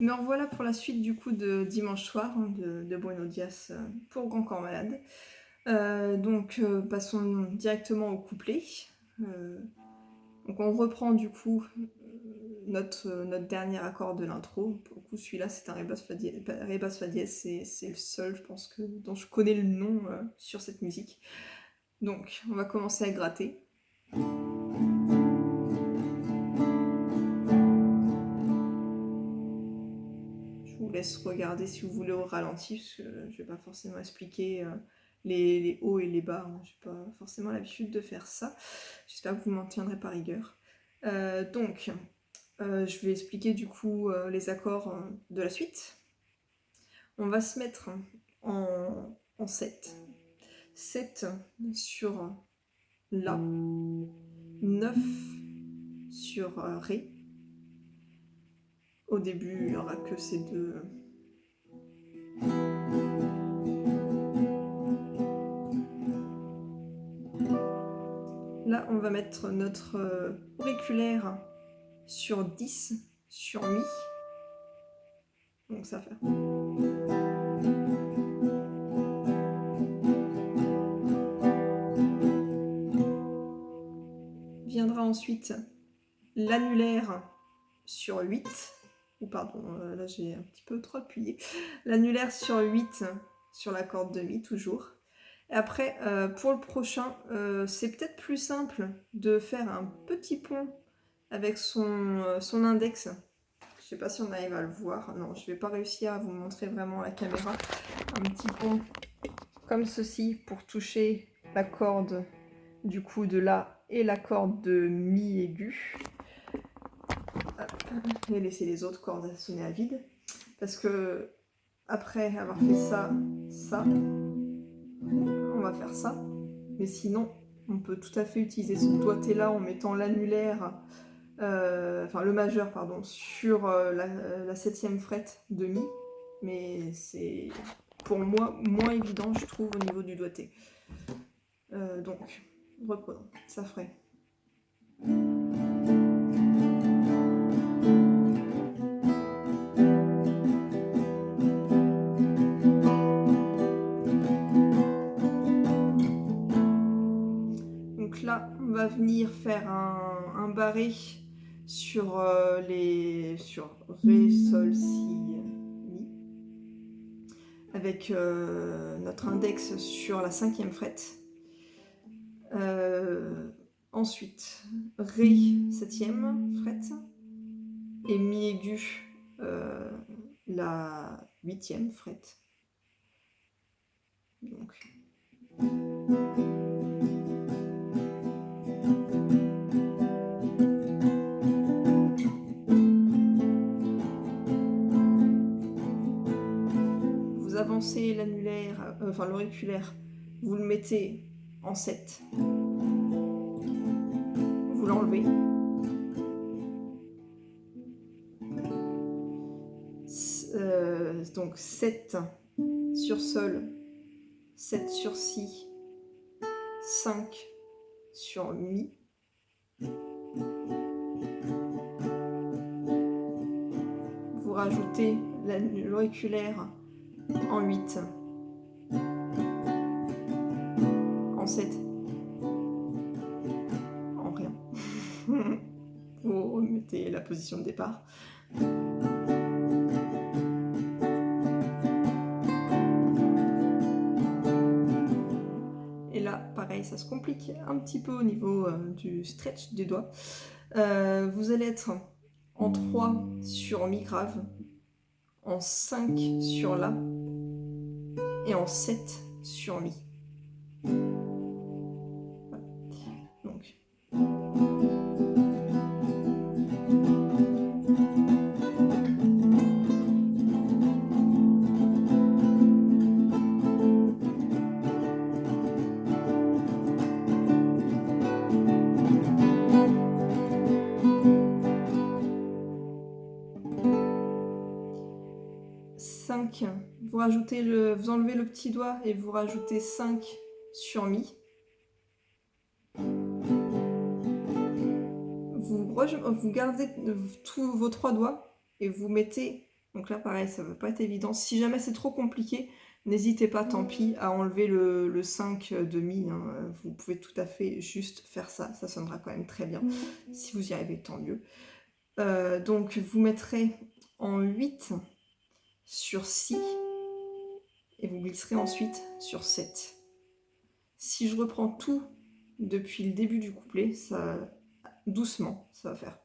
Me revoilà pour la suite du coup de Dimanche soir, hein, de Bruno Dias, pour Grand Corps Malade. Passons directement au couplet. Heu, donc on reprend du coup, notre dernier accord de l'intro. Pour le coup celui-là c'est un ré basse fa dièse, c'est le seul je pense que dont je connais le nom, sur cette musique. Donc on va commencer à gratter. Je vous laisse regarder si vous voulez au ralenti, parce que je vais pas forcément expliquer les hauts et les bas. Hein. J'ai pas forcément l'habitude de faire ça. J'espère que vous m'en tiendrez par rigueur. Je vais expliquer du coup les accords de la suite. On va se mettre en 7. 7 sur La, 9 sur Ré. Au début, il n'y aura que ces deux. Là, on va mettre notre auriculaire sur 10 sur Mi. Donc ça fait. Viendra ensuite l'annulaire sur 8. Ou pardon, là j'ai un petit peu trop appuyé. L'annulaire sur 8 sur la corde de Mi toujours. Et après, pour le prochain, c'est peut-être plus simple de faire un petit pont avec son index. Je sais pas si on arrive à le voir. Non, je vais pas réussir à vous montrer vraiment à la caméra. Un petit pont comme ceci pour toucher la corde du coup de La et la corde de Mi aigu. Et laisser les autres cordes sonner à vide. Parce que après avoir fait ça, on va faire ça. Mais sinon, on peut tout à fait utiliser ce doigté là en mettant l'annulaire, le majeur pardon, sur la 7e frette de Mi. Mais c'est pour moi moins évident je trouve au niveau du doigté. Donc, reprenons, ça ferait. Donc là, on va venir faire un barré sur sur Ré, Sol, Si, Mi, avec notre index sur la 5e frette. Ensuite, Ré, 7e frette, et Mi aigu, la 8e frette. Donc. Vous avancez l'annulaire, l'auriculaire, vous le mettez en 7. Vous l'enlevez. Donc 7 sur Sol, 7 sur Si, 5 sur Mi. Vous rajoutez l'auriculaire en 8, en 7, en rien. Vous remettez la position de départ. Et là, pareil, ça se complique un petit peu au niveau du stretch des doigts. Vous allez être en 3 sur Mi grave, en 5 sur La et en 7 sur Mi. Voilà. Donc. Vous enlevez le petit doigt et vous rajoutez 5 sur Mi. Vous gardez tous vos 3 doigts et vous mettez Donc là pareil, ça va pas être évident. Si jamais c'est trop compliqué, n'hésitez pas, tant pis, à enlever le 5 de mi. Hein. Vous pouvez tout à fait juste faire ça, ça sonnera quand même très bien. Si vous y arrivez, tant mieux. Donc vous mettrez en 8 sur Si et vous glisserez ensuite sur 7. Si je reprends tout depuis le début du couplet, ça, doucement, ça va faire.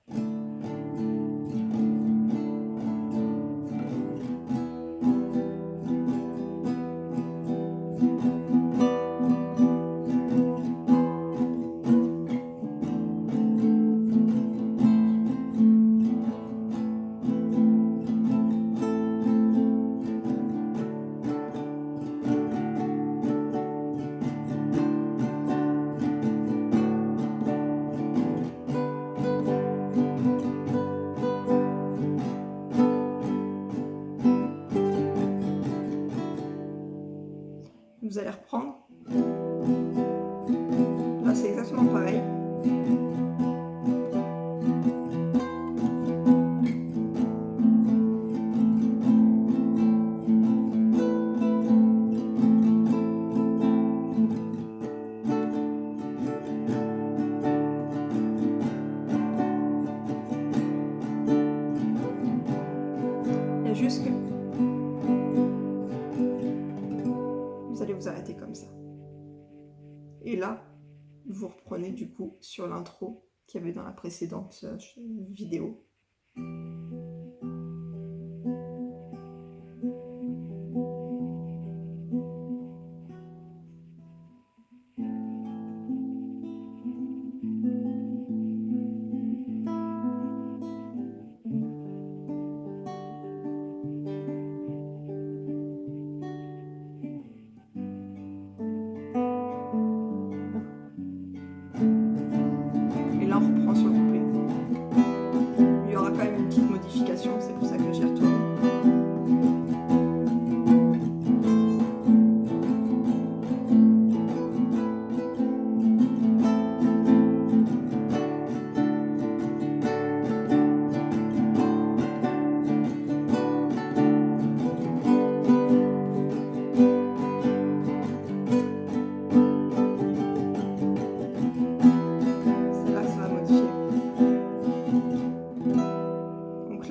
Vous allez reprendre. Là, c'est exactement pareil. Il y a juste que vous allez vous arrêter comme ça. Et là, vous reprenez du coup sur l'intro qu'il y avait dans la précédente vidéo. Et là, on reprend sur le couplet. Il y aura quand même une petite modification, c'est pour ça que j'y retourne.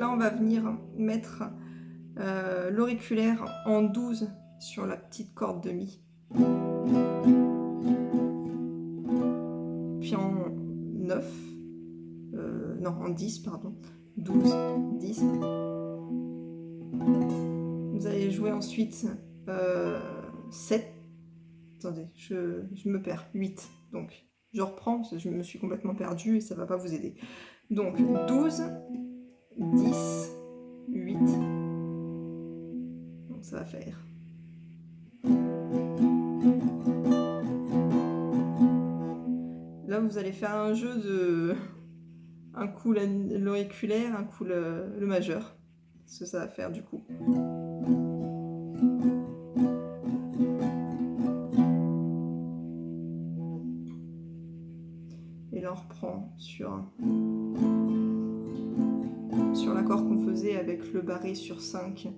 On va venir mettre l'auriculaire en 12 sur la petite corde de Mi. Puis en 9, non en 10 pardon, 12, 10. Vous allez jouer ensuite 7, attendez, je me perds, 8, donc je reprends parce que je me suis complètement perdue et ça va pas vous aider. Donc 12, 10, 8, donc ça va faire. Là vous allez faire un jeu de un coup l'auriculaire, un coup le majeur, ce que ça va faire du coup. Et là on reprend sur l'accord qu'on faisait avec le barré sur 5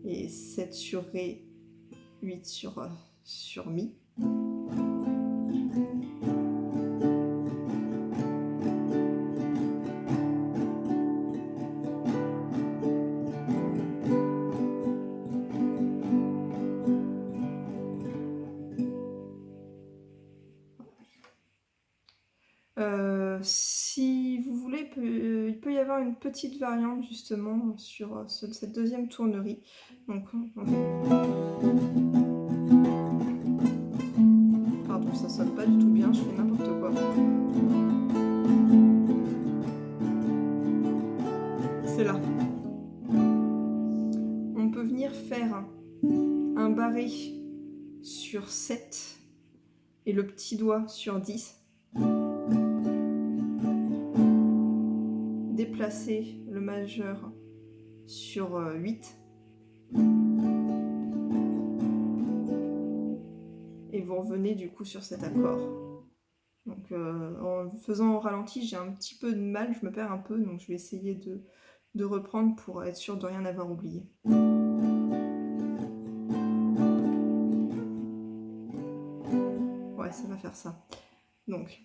et 7 sur Ré, 8 sur Mi. Si vous voulez, il peut y avoir une petite variante justement sur cette deuxième tournerie. Donc, pardon, ça sonne pas du tout bien, je fais n'importe quoi. C'est là. On peut venir faire un barré sur 7 et le petit doigt sur 10. Déplacer le majeur sur 8 et vous revenez du coup sur cet accord. Donc en faisant au ralenti, j'ai un petit peu de mal, je me perds un peu, donc je vais essayer de de reprendre pour être sûr de rien avoir oublié. Ouais, ça va faire ça. Donc...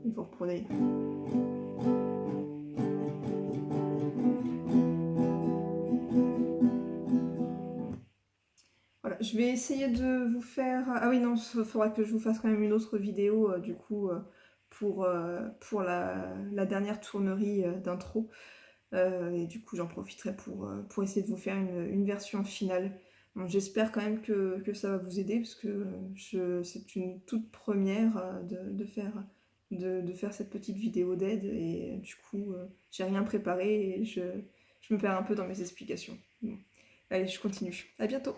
vous reprenez. Voilà, je vais essayer de vous faire... Ah oui, non, il faudra que je vous fasse quand même une autre vidéo, du coup, pour la dernière tournerie d'intro. Et du coup, j'en profiterai pour essayer de vous faire une version finale. Bon, j'espère quand même que ça va vous aider, parce que c'est une toute première de faire cette petite vidéo d'aide, et du coup, j'ai rien préparé, et je me perds un peu dans mes explications. Bon. Allez, je continue. À bientôt!